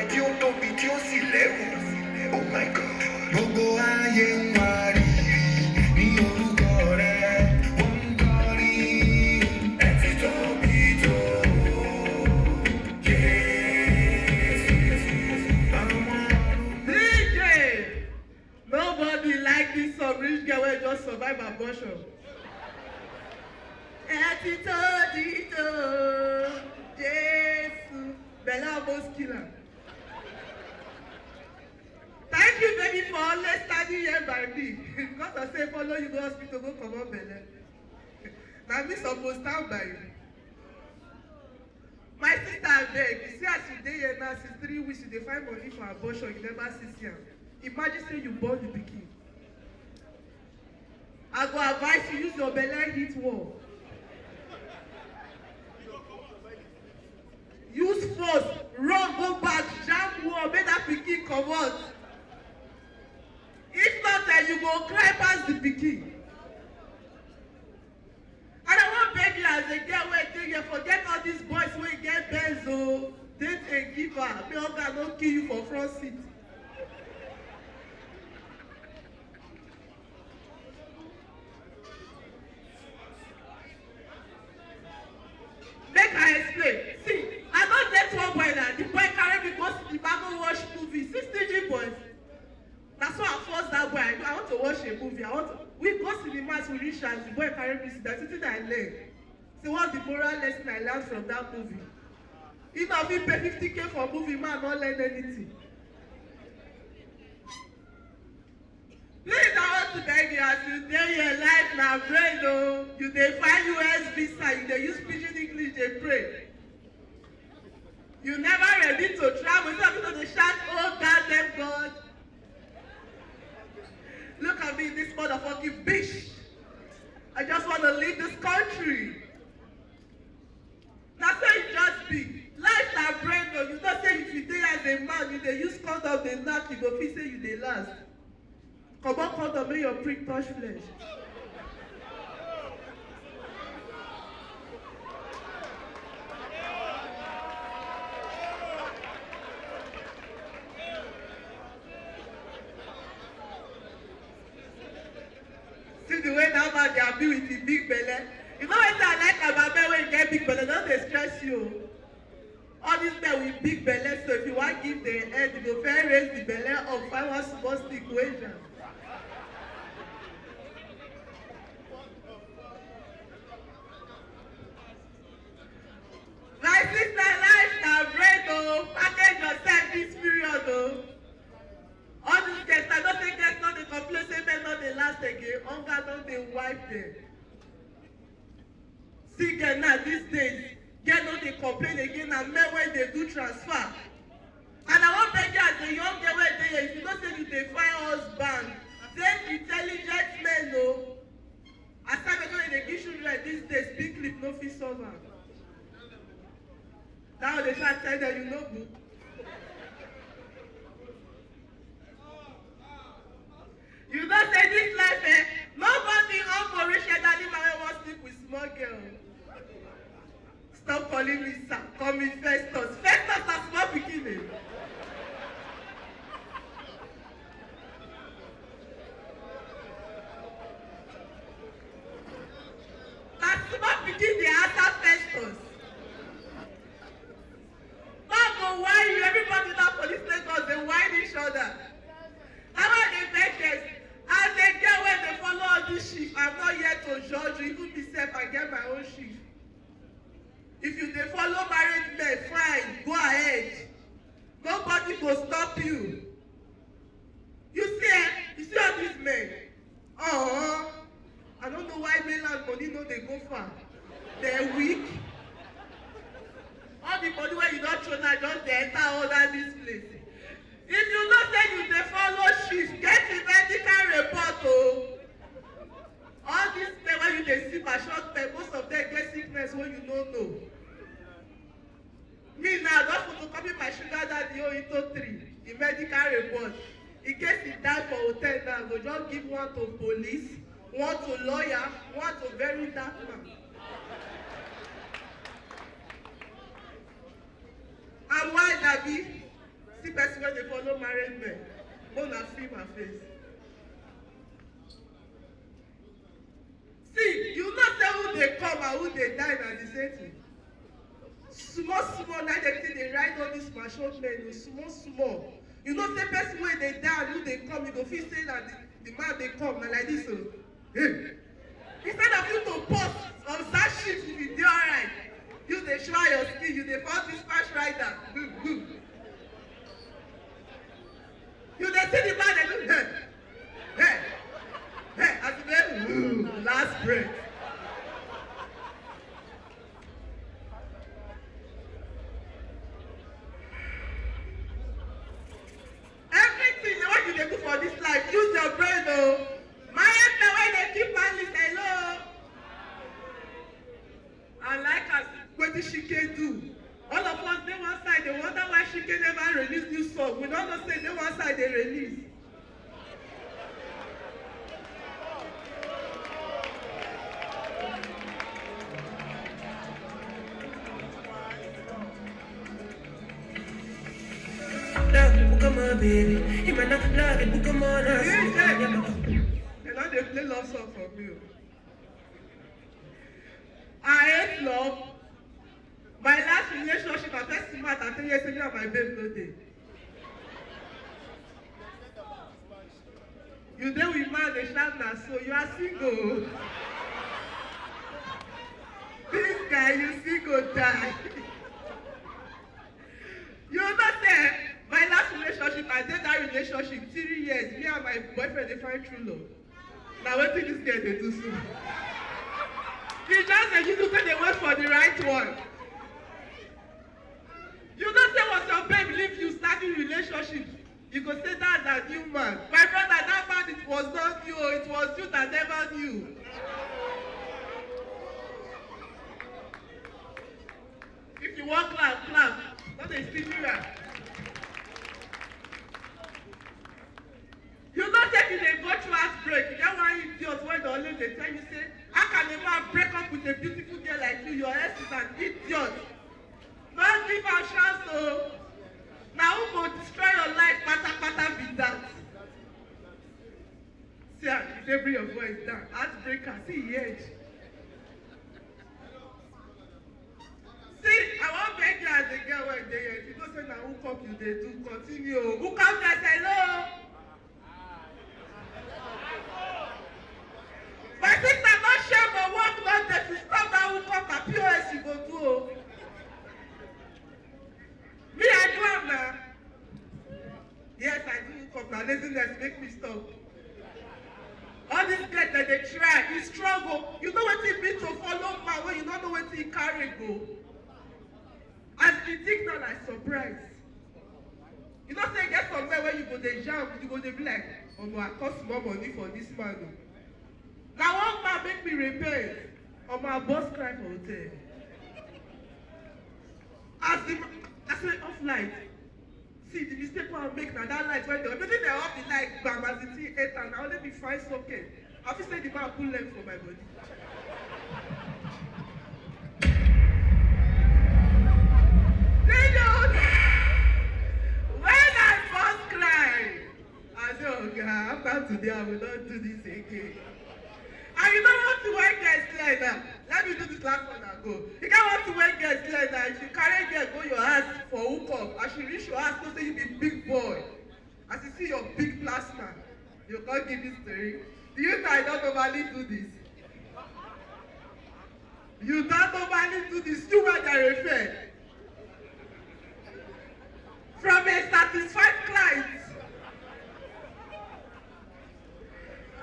tí ó tóbi tí ó sì lẹ́rù. Oh my God. Gbogbo ayé ń wárìrì ní orúkọ rẹ̀, wọ́n ń kọrin. Ẹ ti tóbi tó, Jésù. DJ! Nobody like this song, rich girl wey just survive abortion. Ẹ ti tóbi tó, Jésù. Bella almost kill am. Thank you, baby, for always standing here by me. Because I say follow you go hospital, go comot belle. Na me suppose stand by you. My sister abeg, you see as you dey here now since 3 weeks you dey find money for abortion, you never see am. Imagine say you born the pikin. I go advise you use your belle hit wall. Use force, run go back, jam wall, make that pikin comot. If not, you go cry pass the pikin. And I wan beg you as a girl wey dey here, forget all these boys wey get Benz o, date a giver, make hunger no kill you for front seat. Make I explain. See, I don get one boy na, the boy carry me go cinema go watch movie, 60G boys. Na so I force that boy, I want to watch a movie, we go cinemas, we reach as the boy carry me, that's something I learn. See, what's the moral lesson I learned from that movie? If I fit pay 50K for movie, man, not learn anything. Please, I want to beg you, as you dey your life na brain o, you dey find US visa, you dey use pidgin English dey pray. You never ready to travel, some people dey shout, oh goddamn God. Look at me, this motherfucking bitch. I just want to leave this country. That's how it just be. Life na brain o, you know say if you dey as a man, you dey use condom dey knack, you go feel say you dey last. Comot condom make your prick touch flesh. See the way that man dey happy with the big belle. You know wetin I like about men wey get big belle, no dey stress you. All these men with big belle, so if you wan give them head, you go first raise the belle up, find one small stick wey jam. My sister, life na bread o, package yourself this period o. All these guests, I don't think guests no dey complain say men no dey last again, hunger don dey wipe them. See girl now these days, girl no dey complain again, na men wey dey do transfer. And I wan beg you as a young girl wey dey here, if you know say you dey find husband, date intelligent men o. Assignment wey dey give children these days, big clip no fit solve am. That one dey try tell them you no good. You know say this life nobody on for rich daddy man wey wan sleep with small girl. Stop calling me sir, call me Festus. Festus na small pikin eh. Na small pikin dey answer Festus. God go whine you, everybody na police Lagos dey whine each other. That one dey vex us. As a girl wey dey follow all this shift, I'm not here to judge you, even me sef I get my own shift. If you dey follow married men, fine, go ahead. Nobody go stop you. You see all these men? I don't know why mainland money no dey go far. They're weak. All the money wey you don throw now just dey enter under this place. If you know say you dey follow shift, get the medical report o. All these men wey you dey see for short term, most of them get sickness wey you no know. Me now don photocopy my sugar daddy into 3, the medical report. In case he die for hotel now, I go just give one to police, one to lawyer, one to very dark man. And why Dabi? wey dey follow married men. Una film her face. See, you know say who dey come and who dey die na the same thing. Small small na dem take dey ride all these mature men o, small small. You know say person wey dey die and who dey come, you go feel say na the man dey come na like this o. Hey. Instead of you to pause on that ship if you dey alright, you dey try your skill, you dey fall dispatch rider. You dey see the man dey do hey, as you dey last breath. Everything what you dey do for this life, use your brain o. Married men wey dey keep marriage alone. And like as wetin Chike do, all of us dey one side dey wonder why Chike never release new song. We don't know say dey one side dey release. Come on, baby. You might not love it, come on. They now dey play love song for me. I hate love. My last relationship, I first met at 3 years ago, my babe no dey. You dey with man, dey shout na so. You are single. This guy, you single die. You know say my last relationship, I did that relationship 3 years. Me and my boyfriend dey find true love. Na wetin this girl dey do so? He just say you say dey wait for the right one. You know say once your babe leave you starting relationship, you go say that's a new man. My brother, that man, it was not you, it was you that never knew. If you want clap, clap. Not a mirror. You know say you dey go through heartbreak. You get one idiot wey dey always dey tell you say, how can a man break up with a beautiful girl like you? Your ex is an idiot. Don't give her chance o. Na who go destroy your life patapata be that? See am, you dey bring your voice down. Heartbreaker, see e edge. See, I wan beg you as a girl wey dey here. If you know say na hookup you dey do, continue o. Hookup guys, hello. My sister no share but work no dey. If you stop that hookup, na POS you go do o. Me, I do am na. Yes, I do hookup na. Laziness make me stop. All these girls that they try, e struggle. You know wetin e mean to follow man when you no know wetin e carry go. As the thing now, I surprise. You know say get some men where you go dey jam, you go dey be like, omo, I cost more money for this man o. Na one man make me repent. Omo, I burst cry for hotel. I say off light. See the mistake wey I make na that light when they off the light bam as the thing enter na only be 5 socket. I feel say the man pull leg for my body. When I first cry, I say, oh God, after today I will not do this again. And you don't want to wear girls like that. Let me do this last one and go. You can't want to wear girls like that. If you carry girl, go your house for hookup. As she reach your house, don't say you be big boy. As you see your big plasma, you can't give this story. Do you know I don't normally do this? You don't normally do this. You were the refer. From a satisfied client.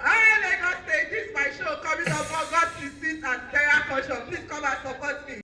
Alright, Lagos State, this is my show coming up August 16th at Terra Culture. Please come and support me.